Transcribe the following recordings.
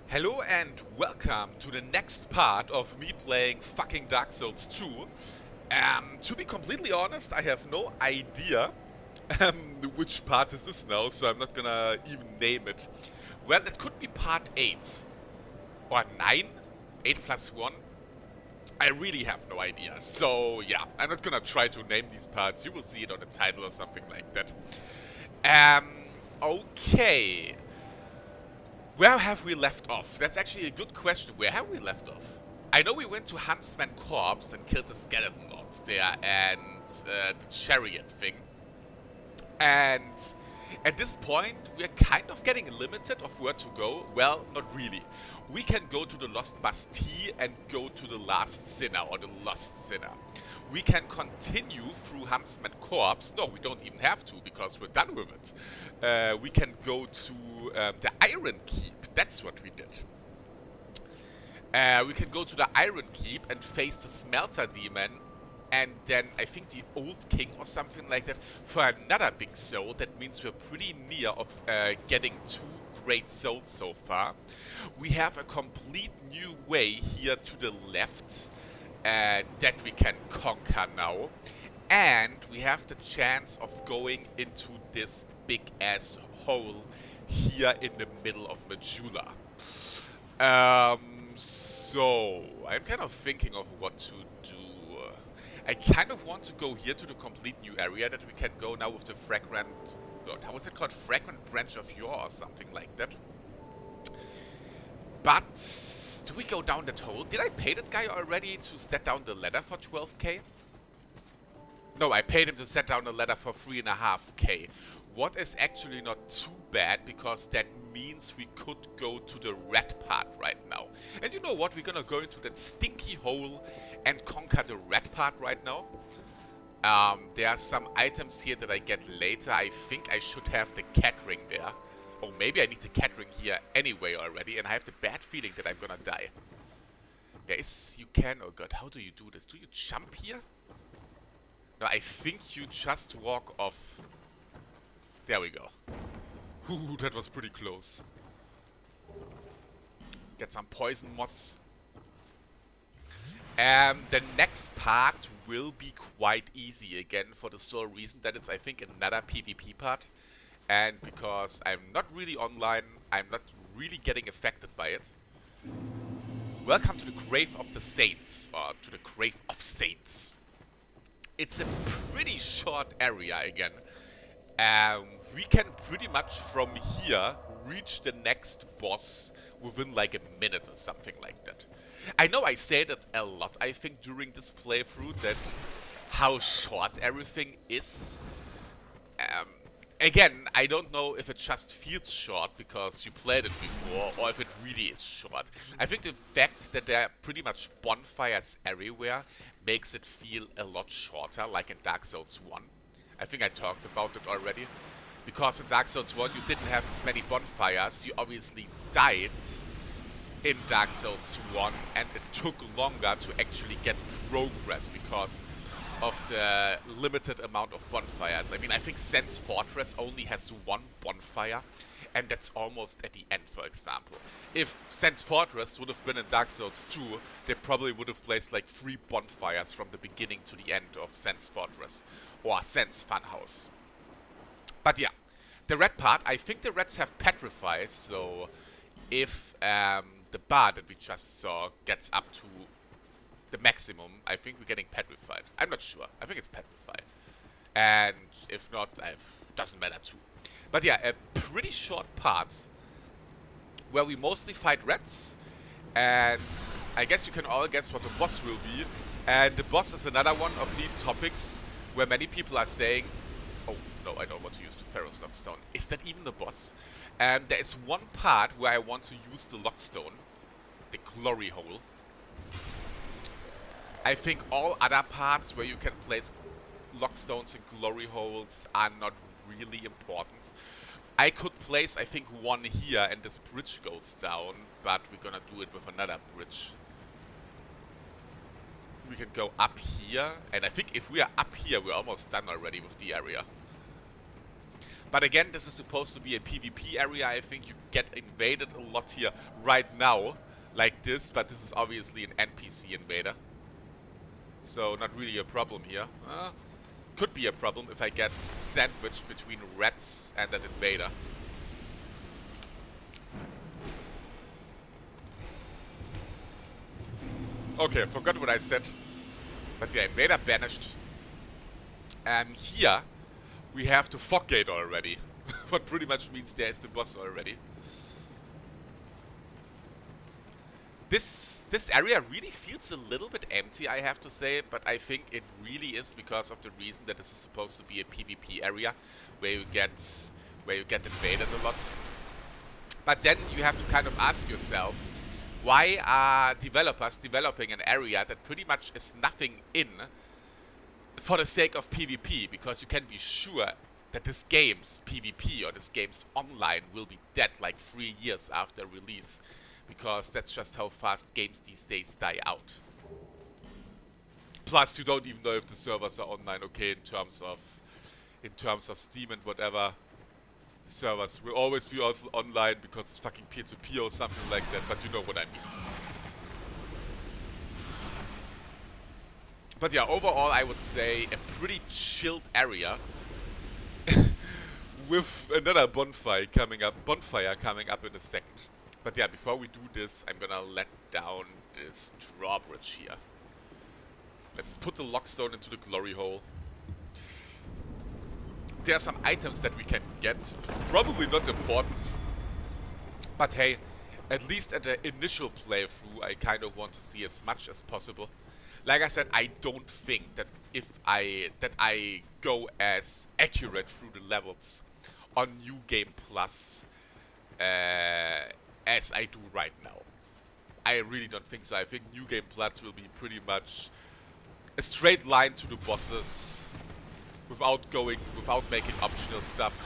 Hello and welcome to the next part of me playing fucking Dark Souls 2. To be completely honest, I have no idea which part this is now, so I'm not gonna even name it. Well, it could be part 8 or 9, 8 plus 1. I really have no idea. So yeah, I'm not gonna try to name these parts. You will see it on the title or something like that. Okay. Where have we left off? That's actually a good question. Where have we left off? I know we went to Huntsman Corpse and killed the skeleton lords there and the chariot thing. And at this point, we're kind of getting limited of where to go. Well, not really. We can go to the Lost Bastille and go to the Last Sinner or the Lost Sinner. We can continue through Huntsman Corpse. No, we don't even have to because we're done with it. We can go to the Iron Keep. That's what we did. We can go to the Iron Keep and face the Smelter Demon. And then I think the Old King or something like that for another big soul. That means we're pretty near of getting 2 great souls so far. We have a complete new way here to the left that we can conquer now. And we have the chance of going into this big ass hole here in the middle of Majula. So I'm kind of thinking of what to do. I kind of want to go here to the complete new area that we can go now with the fragrant... God, how is it called? Fragrant Branch of Yore or something like that. But do we go down that hole? Did I pay that guy already to set down the ladder for 12k? No, I paid him to set down the ladder for 3.5k. What is actually not too bad, because that means we could go to the red part right now. And you know what? We're gonna go into that stinky hole and conquer the red part right now. There are some items here that I get later. I think I should have the cat ring there. Or maybe I need the cat ring here anyway already, and I have the bad feeling that I'm gonna die. You can... Oh god, how do you do this? Do you jump here? No, I think you just walk off. There we go. Ooh, that was pretty close. Get some poison moss. The next part will be quite easy again for the sole reason that it's, I think, another PvP part. And because I'm not really online, I'm not really getting affected by it. Welcome to the Grave of the Saints, or to the Grave of Saints. It's a pretty short area again. We can pretty much from here reach the next boss within like a minute or something like that. I know I say that a lot, I think, during this playthrough, that how short everything is. Again, I don't know if it just feels short because you played it before, or if it really is short. I think the fact that there are pretty much bonfires everywhere makes it feel a lot shorter, like in Dark Souls 1. I think I talked about it already. Because in Dark Souls 1 you didn't have as many bonfires, you obviously died in Dark Souls 1, and it took longer to actually get progress because of the limited amount of bonfires. I mean, I think Sen's Fortress only has 1 bonfire, and that's almost at the end, for example. If Sen's Fortress would have been in Dark Souls 2, they probably would have placed like 3 bonfires from the beginning to the end of Sen's Fortress, or Sen's Funhouse. But yeah, the red part, I think the reds have petrified, so if the bar that we just saw gets up to the maximum, I think we're getting petrified. I'm not sure. I think it's petrified. And if not, it doesn't matter too. But yeah, a pretty short part where we mostly fight reds. And I guess you can all guess what the boss will be. And the boss is another one of these topics where many people are saying, oh no, I don't want to use the Pharaoh's Lockstone. Is that even the boss? There is one part where I want to use the Lockstone, the Glory Hole. I think all other parts where you can place Lockstones and Glory Holes are not really important. I could place, I think, one here and this bridge goes down, but we're gonna do it with another bridge. We can go up here, and I think if we are up here, we're almost done already with the area. But again, this is supposed to be a PvP area. I think you get invaded a lot here right now, like this, but this is obviously an NPC invader. So not really a problem here. Could be a problem if I get sandwiched between rats and an invader. Okay, I forgot what I said. But yeah, invader banished. And here we have the fog gate already. What pretty much means there is the boss already. This area really feels a little bit empty, I have to say, but I think it really is because of the reason that this is supposed to be a PvP area where you get invaded a lot. But then you have to kind of ask yourself, why are developers developing an area that pretty much is nothing in for the sake of PvP? Because you can be sure that this game's PvP or this game's online will be dead like 3 years after release. Because that's just how fast games these days die out. Plus, you don't even know if the servers are online okay in terms of Steam and whatever. The servers will always be also online because it's fucking peer-to-peer or something like that, but you know what I mean. But yeah, overall I would say a pretty chilled area. With another bonfire coming up in a second. But yeah, before we do this, I'm gonna let down this drawbridge here. Let's put the lockstone into the glory hole. There are some items that we can get. Probably not important. But hey, at least at the initial playthrough, I kind of want to see as much as possible. Like I said, I don't think that I go as accurate through the levels on New Game Plus as I do right now. I really don't think so. I think New Game Plus will be pretty much a straight line to the bosses without making optional stuff.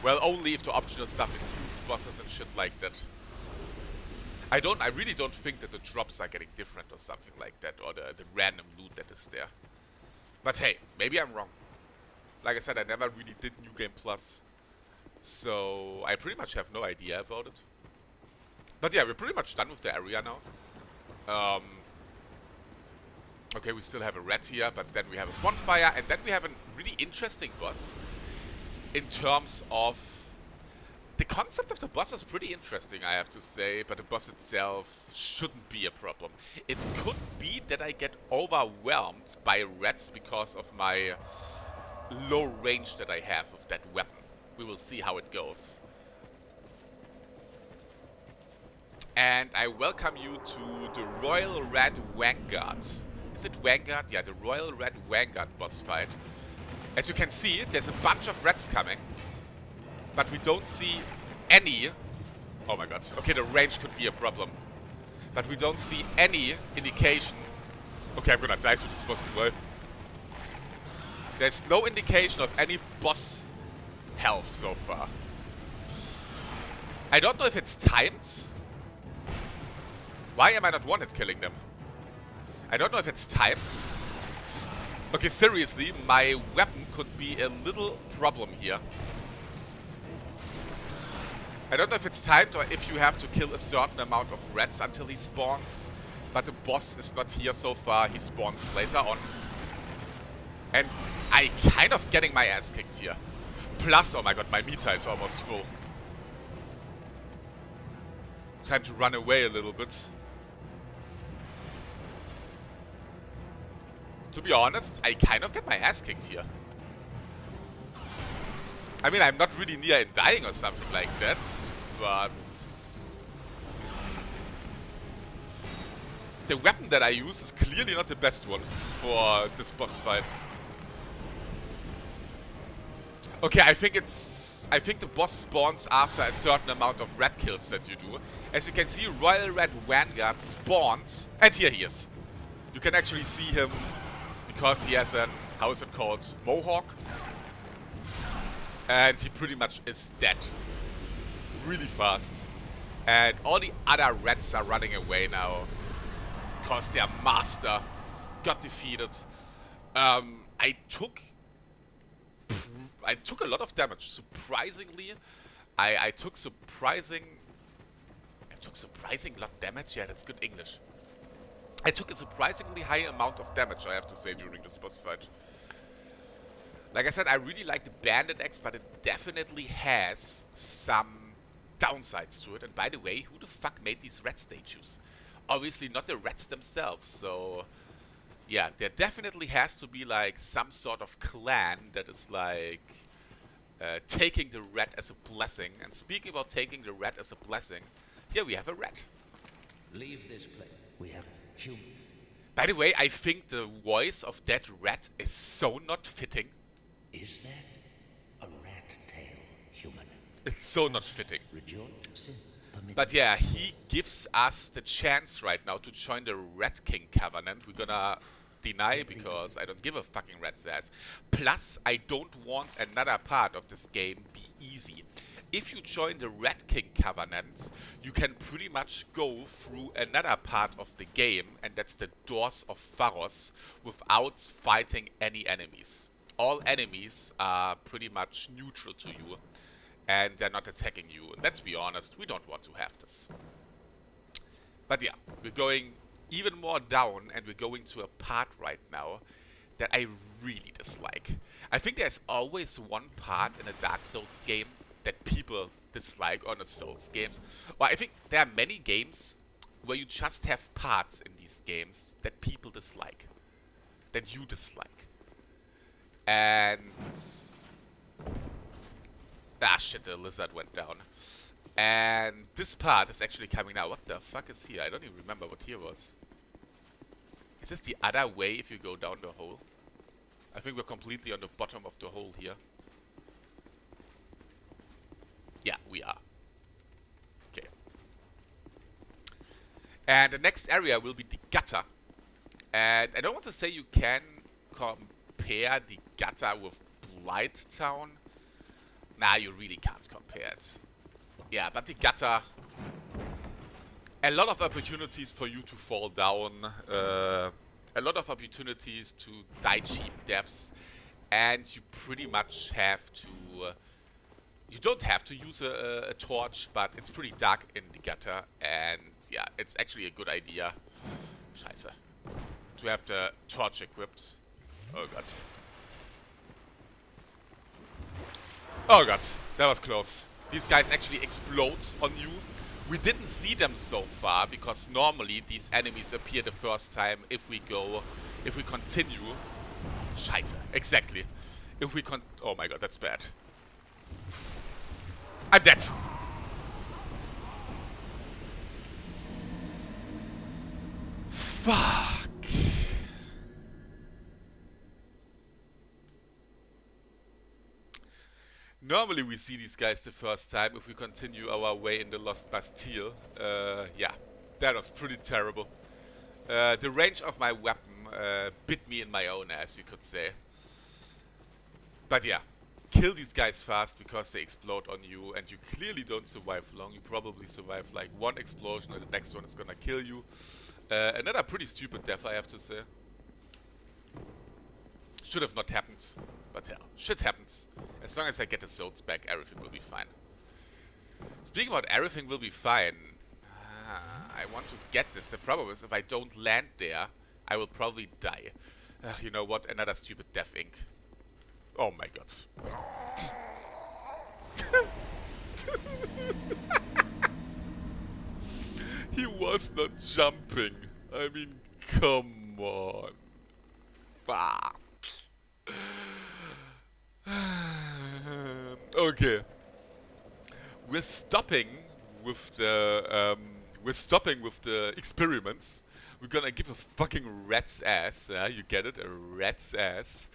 Well, only if the optional stuff includes bosses and shit like that. I really don't think that the drops are getting different or something like that, or the random loot that is there. But hey, maybe I'm wrong. Like I said, I never really did New Game Plus, so I pretty much have no idea about it. But yeah, we're pretty much done with the area now. Okay, we still have a rat here, but then we have a bonfire, and then we have a really interesting boss. In terms of... The concept of the boss is pretty interesting, I have to say, but the boss itself shouldn't be a problem. It could be that I get overwhelmed by rats because of my low range that I have of that weapon. We will see how it goes. And I welcome you to the Royal Red Vanguard. Is it Vanguard? Yeah, the Royal Red Vanguard boss fight. As you can see, there's a bunch of rats coming. But we don't see any... Oh my god. Okay, the range could be a problem. But we don't see any indication... Okay, I'm gonna die to this boss as well. There's no indication of any boss health so far. I don't know if it's timed. Why am I not one-hit killing them? I don't know if it's timed. Okay, seriously, my weapon could be a little problem here. I don't know if it's timed or if you have to kill a certain amount of rats until he spawns. But the boss is not here so far, he spawns later on. And I kind of getting my ass kicked here. Plus, oh my god, my meter is almost full. Time to run away a little bit. To be honest, I kind of get my ass kicked here. I mean, I'm not really near in dying or something like that, but... The weapon that I use is clearly not the best one for this boss fight. Okay, I think the boss spawns after a certain amount of rat kills that you do. As you can see, Royal Red Vanguard spawned, and here he is. You can actually see him because he has an, how is it called, mohawk. And he pretty much is dead. Really fast. And all the other rats are running away now. Because their master got defeated. I I took a lot of damage. Surprisingly, I took surprising lot damage. Yeah, that's good English. I took a surprisingly high amount of damage, I have to say, during this boss fight. Like I said, I really like the Bandit Axe, but it definitely has some downsides to it. And by the way, who the fuck made these rat statues? Obviously not the rats themselves, so... Yeah, there definitely has to be like some sort of clan that is like... taking the rat as a blessing. And speaking about taking the rat as a blessing, here we have a rat. Leave this place. We have human. By the way, I think the voice of that rat is so not fitting. Is that a rat tail human? It's so not fitting. Rejoice. But yeah, he gives us the chance right now to join the Rat King Covenant. We're gonna deny because I don't give a fucking rat's ass. Plus, I don't want another part of this game be easy. If you join the Rat King Covenant, you can pretty much go through another part of the game, and that's the Doors of Pharos, without fighting any enemies. All enemies are pretty much neutral to you, and they're not attacking you. And let's be honest, we don't want to have this. But yeah, we're going even more down, and we're going to a part right now that I really dislike. I think there's always one part in a Dark Souls game that people dislike on the Souls games. Well, I think there are many games where you just have parts in these games that people dislike. That you dislike. And... ah shit, the lizard went down. And this part is actually coming now. What the fuck is here? I don't even remember what here was. Is this the other way if you go down the hole? I think we're completely on the bottom of the hole here. Yeah, we are. Okay. And the next area will be the gutter. And I don't want to say you can compare the gutter with Blight Town. Nah, you really can't compare it. Yeah, but the gutter... a lot of opportunities for you to fall down. A lot of opportunities to die cheap deaths. And you pretty much have to... you don't have to use a torch, but it's pretty dark in the gutter. And yeah, it's actually a good idea. Scheiße. To have the torch equipped. Oh god. Oh god, that was close. These guys actually explode on you. We didn't see them so far, because normally these enemies appear the first time if we continue. Scheiße, exactly. If we oh my god, that's bad. I'm dead. Fuck. Normally we see these guys the first time if we continue our way in the Lost Bastille. Yeah, that was pretty terrible. The range of my weapon bit me in my own ass, you could say. But yeah, kill these guys fast because they explode on you and you clearly don't survive long. You probably survive like one explosion and the next one is gonna kill you. Another pretty stupid death, I have to say. Should have not happened, but yeah, shit happens. As long as I get the souls back, everything will be fine. Speaking about everything will be fine, I want to get this. The problem is if I don't land there, I will probably die. You know what? Another stupid death ink. Oh my god. He was not jumping. I mean, come on. Fuck. Okay. We're stopping with the experiments. We're gonna give a fucking rat's ass, you get it? A rat's ass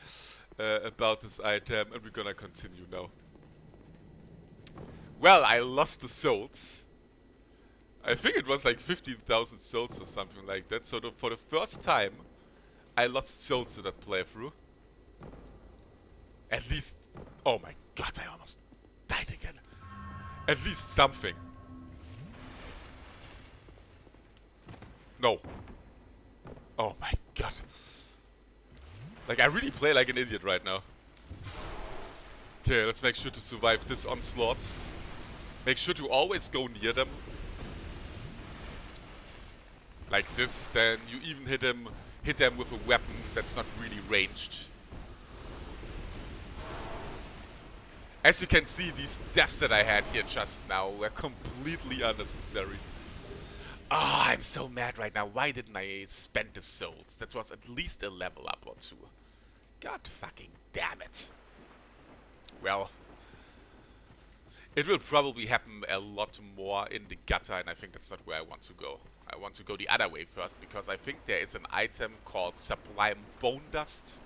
about this item, and we're gonna continue now. Well, I lost the souls. I think it was like 15,000 souls or something like that. So for the first time, I lost souls in that playthrough. At least... oh my god, I almost died again. At least something. No. Oh my god. Like, I really play like an idiot right now. Okay, let's make sure to survive this onslaught. Make sure to always go near them. Like this, then you even hit them with a weapon that's not really ranged. As you can see, these deaths that I had here just now were completely unnecessary. Ah, I'm so mad right now. Why didn't I spend the souls? That was at least a level up or two. God fucking damn it. Well, it will probably happen a lot more in the gutter, and I think that's not where I want to go. I want to go the other way first, because I think there is an item called Sublime Bone Dust,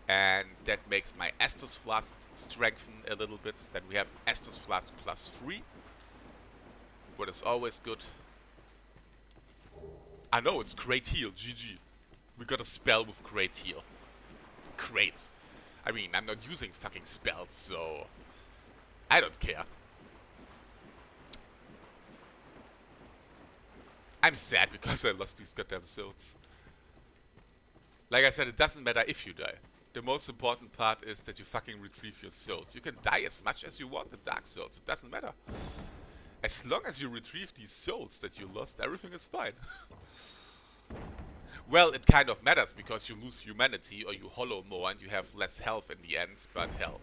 and that makes my Estus Flask strengthen a little bit. Then we have Estus Flask +3, what is always good. I know, it's Great Heal, GG. We got a spell with Great Heal. Great. I mean, I'm not using fucking spells, so I don't care. I'm sad because I lost these goddamn souls. Like I said, it doesn't matter if you die. The most important part is that you fucking retrieve your souls. You can die as much as you want in Dark Souls, it doesn't matter. As long as you retrieve these souls that you lost, everything is fine. Well, it kind of matters because you lose humanity or you hollow more and you have less health in the end, but hell,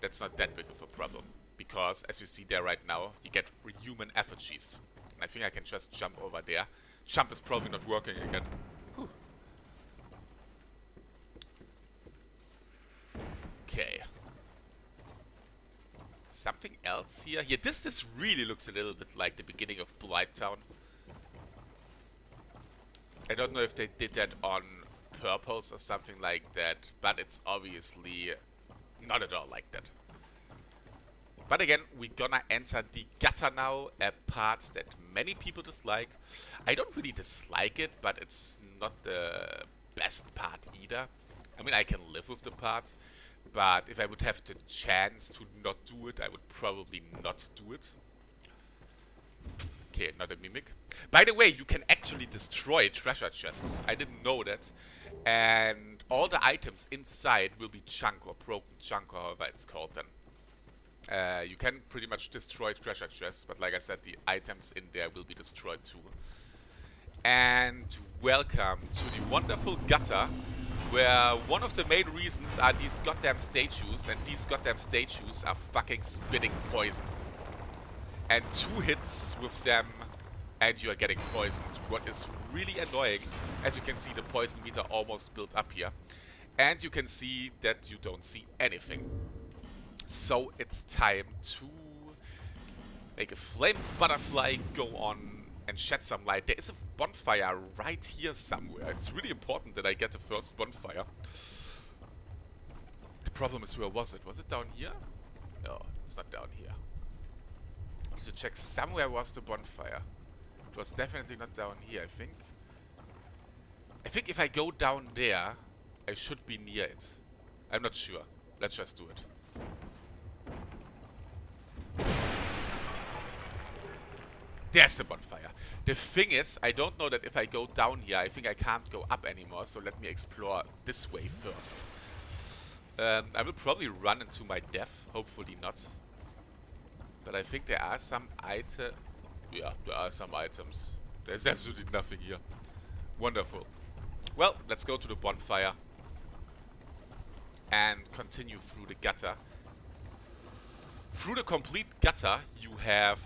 that's not that big of a problem. Because, as you see there right now, you get human effigies. And I think I can just jump over there. Jump is probably not working again. Whew. Okay. Something else here? Yeah, this really looks a little bit like the beginning of Blighttown. I don't know if they did that on purpose or something like that, but it's obviously not at all like that. But again, we're gonna enter the gutter now, a part that many people dislike. I don't really dislike it, but it's not the best part either. I mean, I can live with the part, but if I would have the chance to not do it, I would probably not do it. Okay, not a mimic. By the way, you can actually destroy treasure chests. I didn't know that. And all the items inside will be junk or broken junk, or however it's called then. You can pretty much destroy treasure chests, but like I said, the items in there will be destroyed too. And welcome to the wonderful gutter, where one of the main reasons are these goddamn statues, and these goddamn statues are fucking spitting poison. And 2 hits with them and you are getting poisoned, what is really annoying. As you can see, the poison meter almost built up here. And you can see that you don't see anything. So it's time to make a flame butterfly go on and shed some light. There is a bonfire right here somewhere. It's really important that I get the first bonfire. The problem is, where was it? Was it down here? No, it's not down here. I need to check. Somewhere was the bonfire. It was definitely not down here, I think. I think if I go down there, I should be near it. I'm not sure. Let's just do it. There's the bonfire. The thing is, I don't know that if I go down here, I think I can't go up anymore, so let me explore this way first. I will probably run into my death, hopefully not. But I think there are some items. Yeah, there are some items. There's absolutely nothing here. Wonderful. Well, let's go to the bonfire and continue through the gutter. Through the complete gutter, you have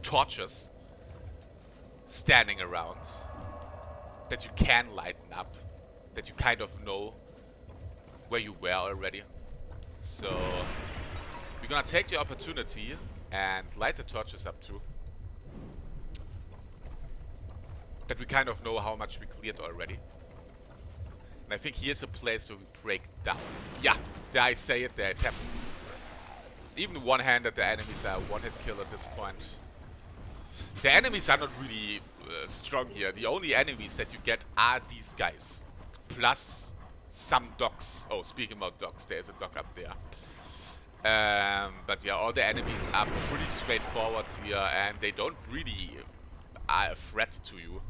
torches standing around that you can lighten up, that you kind of know where you were already. So we're gonna take the opportunity and light the torches up too, that we kind of know how much we cleared already. And I think here's a place where we break down. Yeah, there I say it, there it happens. Even one-handed, the enemies are one-hit kill at this point. The enemies are not really strong here. The only enemies that you get are these guys. Plus some dogs. Oh, speaking about dogs, there's a dog up there. But yeah, all the enemies are pretty straightforward here, and they don't really are a threat to you.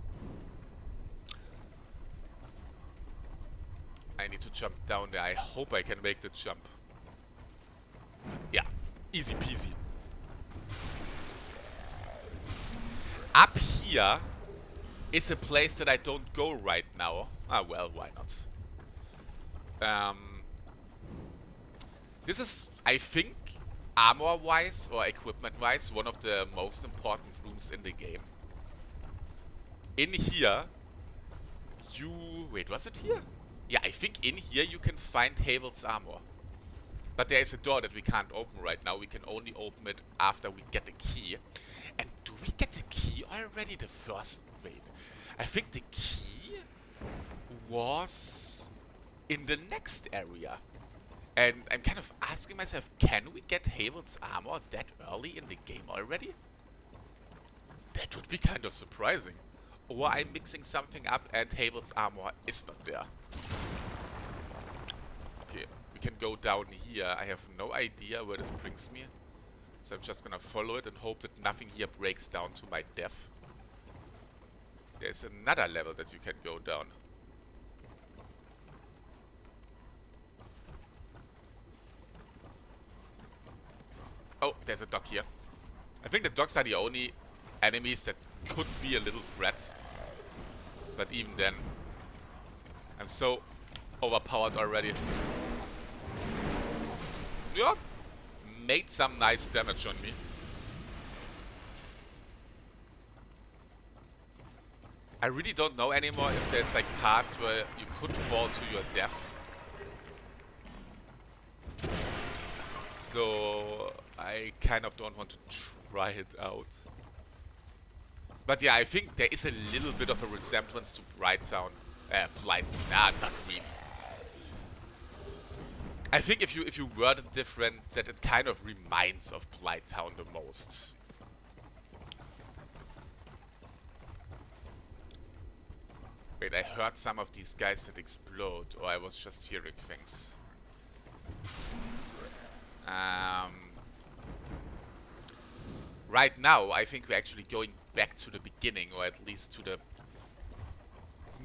I need to jump down there. I hope I can make the jump. Yeah, easy peasy. Up here is a place that I don't go right now. Ah, well, why not? This is, I think, armor-wise or equipment-wise, one of the most important rooms in the game. In here, you... Wait, was it here? Yeah, I think in here you can find Havel's armor. But there is a door that we can't open right now. We can only open it after we get the key. And do we get the key already? The first... Wait. I think the key was in the next area. And I'm kind of asking myself, can we get Havel's armor that early in the game already? That would be kind of surprising. Or I'm mixing something up and Havel's armor is not there. Okay, we can go down here. I have no idea where this brings me. So I'm just gonna follow it and hope that nothing here breaks down to my death. There's another level that you can go down. Oh, there's a dog here. I think the dogs are the only enemies that could be a little threat. But even then, I'm so overpowered already. Yeah, made some nice damage on me. I really don't know anymore if there's like parts where you could fall to your death. So I kind of don't want to try it out. But yeah, I think there is a little bit of a resemblance to Blighttown. Nah, not really. I think if you word it different, that it kind of reminds of Blighttown the most. Wait, I heard some of these guys that explode, or I was just hearing things. Right now, I think we're actually going back to the beginning, or at least to the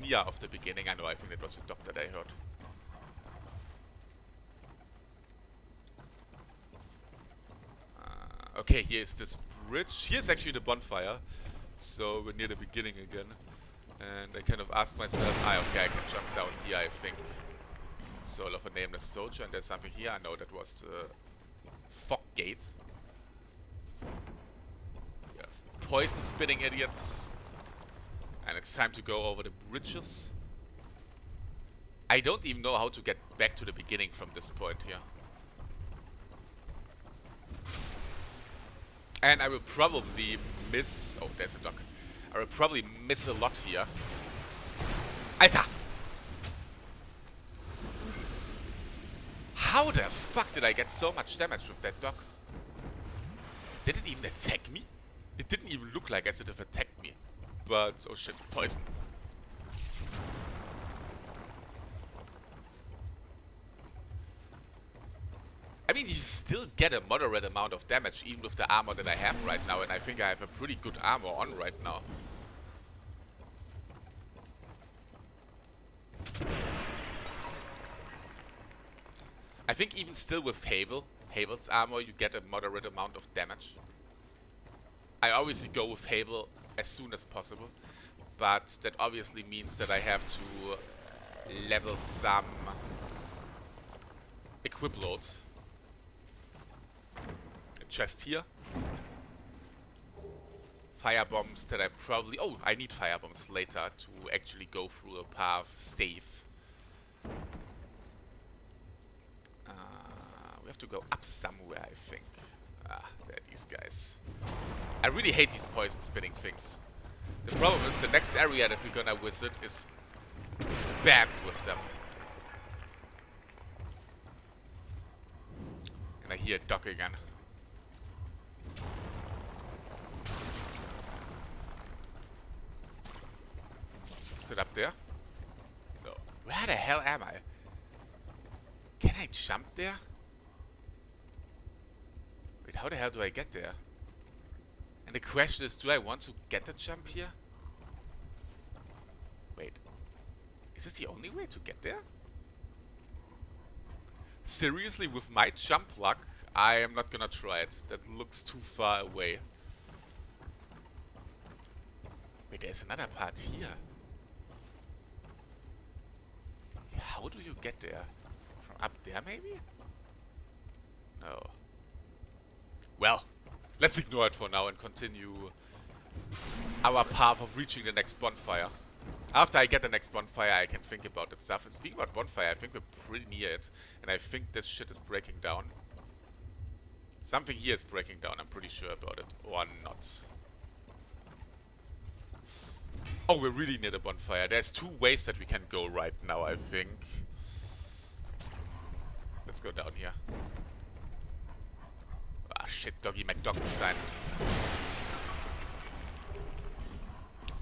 near of the beginning. I know, I think that was a dog that I heard. Okay, here is this bridge. Here's actually the bonfire. So we're near the beginning again. And I kind of ask myself, okay, I can jump down here, I think. Soul of a Nameless Soldier, and there's something here. I know that was the fog gate. We have poison spitting idiots. And it's time to go over the bridges. I don't even know how to get back to the beginning from this point here. And I will probably miss... Oh, there's a duck. I will probably miss a lot here. Alter! How the fuck did I get so much damage with that dog? Did it even attack me? It didn't even look like as if it attacked me. But, oh shit, poison. I mean, you still get a moderate amount of damage even with the armor that I have right now, and I think I have a pretty good armor on right now. I think even still with Havel's armor, you get a moderate amount of damage. I obviously go with Havel as soon as possible, but that obviously means that I have to level some equip load. A chest here. Fire bombs that I probably... Oh, I need fire bombs later to actually go through a path safe. We have to go up somewhere, I think. Ah, there are these guys. I really hate these poison spitting things. The problem is the next area that we're gonna visit is spammed with them. And I hear a duck again. Is it up there? No. Where the hell am I? Can I jump there? Wait, how the hell do I get there? And the question is, do I want to get the jump here? Wait. Is this the only way to get there? Seriously, with my jump luck, I am not gonna try it. That looks too far away. Wait, there's another part here. How do you get there? From up there, maybe? No. Well, let's ignore it for now and continue our path of reaching the next bonfire. After I get the next bonfire, I can think about that stuff. And speaking about bonfire, I think we're pretty near it. And I think this shit is breaking down. Something here is breaking down, I'm pretty sure about it. Or not. Oh, we're really near the bonfire. There's two ways that we can go right now, I think. Let's go down here. Ah, shit, Doggy McDoggenstein.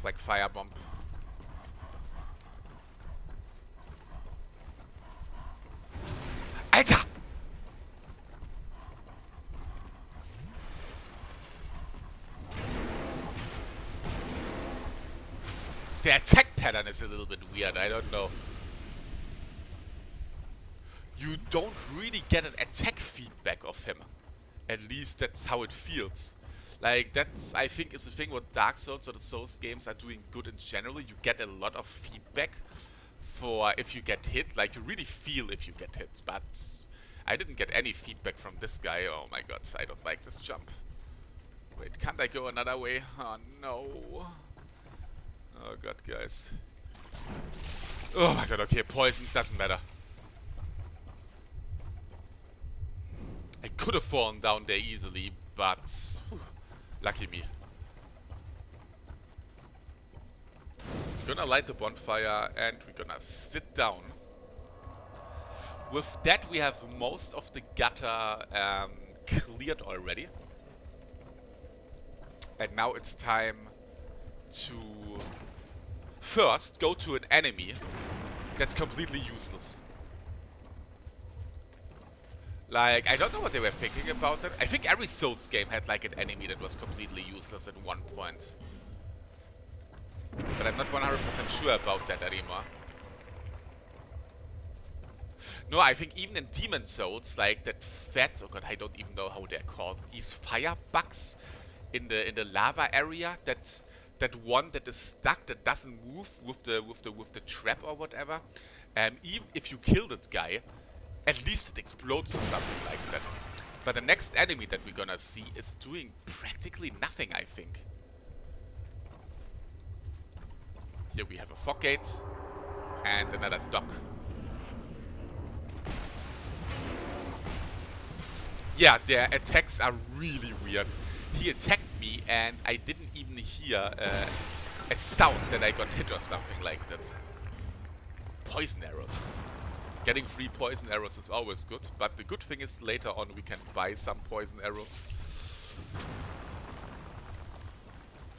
Black firebomb. Alter! The attack pattern is a little bit weird, I don't know. You don't really get an attack feedback of him. At least that's how it feels. Like, that's, I think, is the thing what Dark Souls or the Souls games are doing good in general. You get a lot of feedback for if you get hit. Like, you really feel if you get hit. But I didn't get any feedback from this guy. Oh my god, I don't like this jump. Wait, can't I go another way? Oh no. Oh god, guys. Oh my god, okay, poison doesn't matter. I could have fallen down there easily, but whew, lucky me. We're gonna light the bonfire and we're gonna sit down. With that, we have most of the gutter cleared already. And now it's time to first go to an enemy that's completely useless. Like, I don't know what they were thinking about that. I think every Souls game had like an enemy that was completely useless at one point. But I'm not 100% sure about that anymore. No, I think even in Demon Souls, like that fat, oh god, I don't even know how they're called. These fire bugs in the lava area, that one that is stuck, that doesn't move with the trap or whatever. Even if you kill that guy, at least it explodes or something like that. But the next enemy that we're gonna see is doing practically nothing, I think. Here we have a fog gate and another dock. Yeah, their attacks are really weird. He attacked me and I didn't even hear a sound that I got hit or something like that. Poison arrows. Getting free poison arrows is always good, but the good thing is later on we can buy some poison arrows.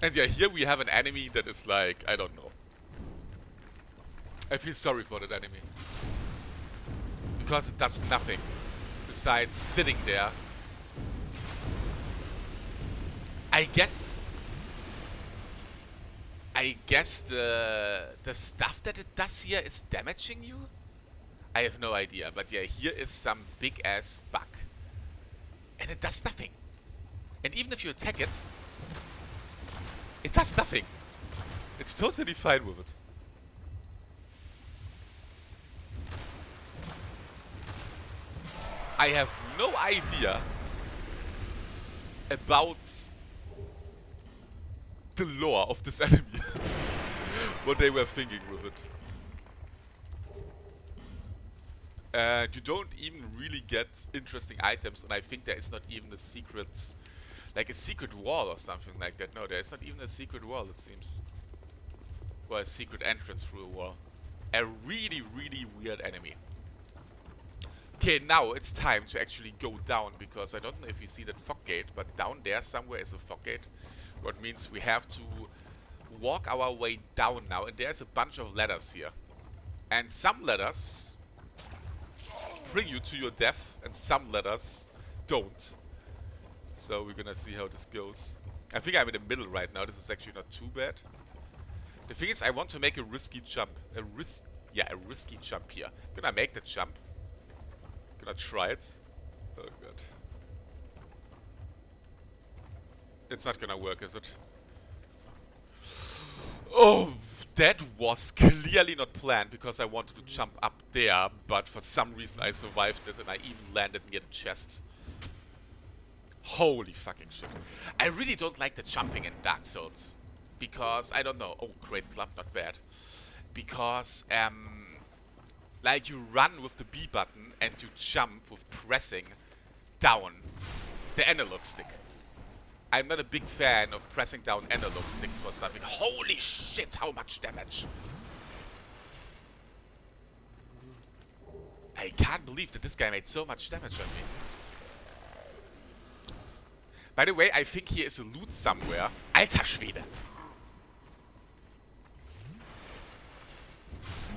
And yeah, here we have an enemy that is like, I don't know. I feel sorry for that enemy. Because it does nothing besides sitting there. I guess the stuff that it does here is damaging you? I have no idea, but yeah, here is some big ass bug. And it does nothing. And even if you attack it, it does nothing. It's totally fine with it. I have no idea about the lore of this enemy. What they were thinking with it. And you don't even really get interesting items, and I think there is not even a secret, like a secret wall or something like that. No, there is not even a secret wall, it seems. Or a secret entrance through a wall. A really, really weird enemy. Okay, now it's time to actually go down, because I don't know if you see that fog gate, but down there somewhere is a fog gate. What means we have to walk our way down now, and there's a bunch of ladders here. And some ladders bring you to your death, and some ladders don't. So we're gonna see how this goes. I think I'm in the middle right now. This is actually not too bad. The thing is, I want to make a risky jump. A risky jump here. I'm gonna make the jump. Gonna try it. Oh god. It's not gonna work, is it? Oh, that was clearly not planned because I wanted to jump up there, but for some reason I survived it and I even landed near the chest. Holy fucking shit. I really don't like the jumping in Dark Souls. Because, I don't know. Oh, great club, not bad. Because, like you run with the B button and you jump with pressing down the analog stick. I'm not a big fan of pressing down analog sticks for something. Holy shit, how much damage! I can't believe that this guy made so much damage on me. By the way, I think here is a loot somewhere. Alter Schwede!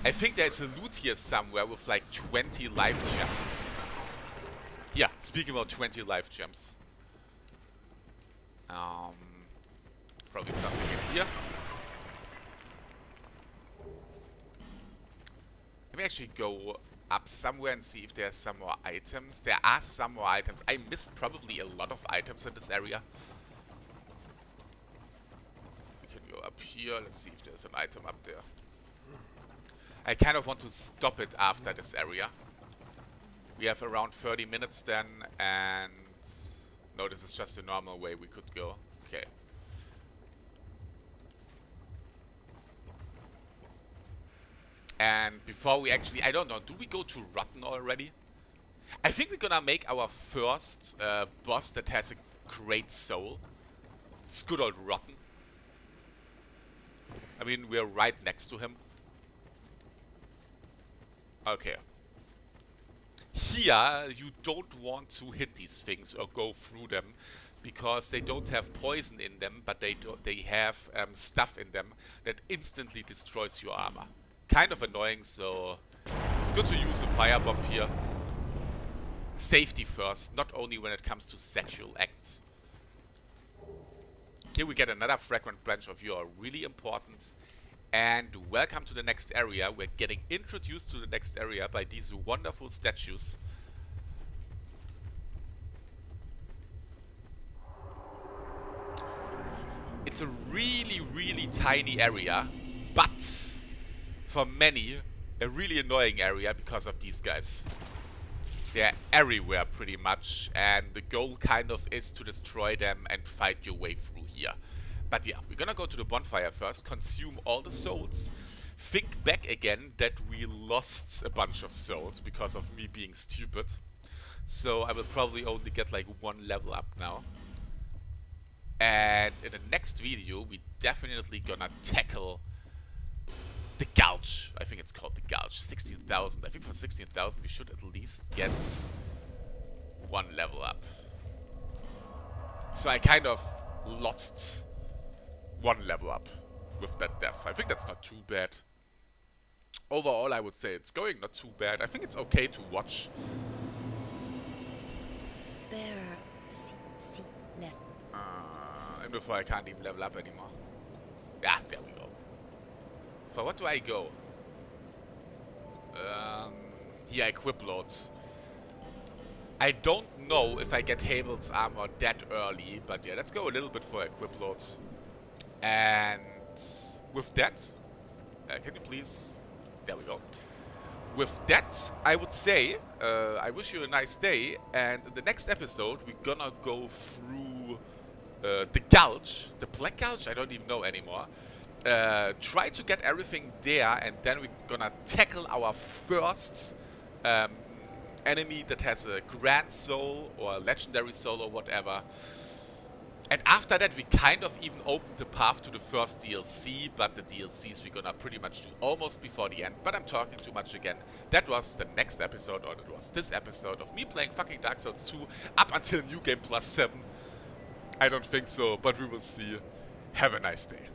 I think there's a loot here somewhere with like 20 life gems. Yeah, speaking about 20 life gems. Probably something in here. Let me actually go up somewhere and see if there's some more items. There are some more items. I missed probably a lot of items in this area. We can go up here. Let's see if there's an item up there. I kind of want to stop it after this area. We have around 30 minutes then, and... No, this is just a normal way we could go. Okay. And before we actually... I don't know, do we go to Rotten already? I think we're gonna make our first boss that has a great soul. It's good old Rotten. I mean, we're right next to him. Okay. Here, you don't want to hit these things or go through them because they don't have poison in them, but they have stuff in them that instantly destroys your armor. Kind of annoying, so it's good to use a firebomb here. Safety first, not only when it comes to sexual acts. Here we get another fragrant branch of yore, really important. And welcome to the next area. We're getting introduced to the next area by these wonderful statues. It's a really, really tiny area, but for many, a really annoying area because of these guys. They're everywhere pretty much, and the goal kind of is to destroy them and fight your way through here. But yeah, we're gonna go to the bonfire first, consume all the souls, think back again that we lost a bunch of souls because of me being stupid. So I will probably only get like 1 level up now. And in the next video, we definitely gonna tackle the Gulch. I think it's called the Gulch. 16,000. I think for 16,000 we should at least get 1 level up. So I kind of lost 1 level up with that death. I think that's not too bad. Overall, I would say it's going not too bad. I think it's okay to watch. Bearer, see less. And before I can't even level up anymore. Yeah, there we go. For what do I go? Here, equip loads. I don't know if I get Havel's armor that early, but yeah, let's go a little bit for equip loads. And with that, can you please? There we go. With that, I would say, I wish you a nice day. And in the next episode, we're gonna go through the Gulch, the Black Gulch. I don't even know anymore. Try to get everything there, and then we're gonna tackle our first enemy that has a grand soul or a legendary soul or whatever. And after that, we kind of even opened the path to the first DLC, but the DLCs we're gonna pretty much do almost before the end. But I'm talking too much again. That was the next episode, or that was this episode of me playing fucking Dark Souls 2 up until New Game +7. I don't think so, but we will see. Have a nice day.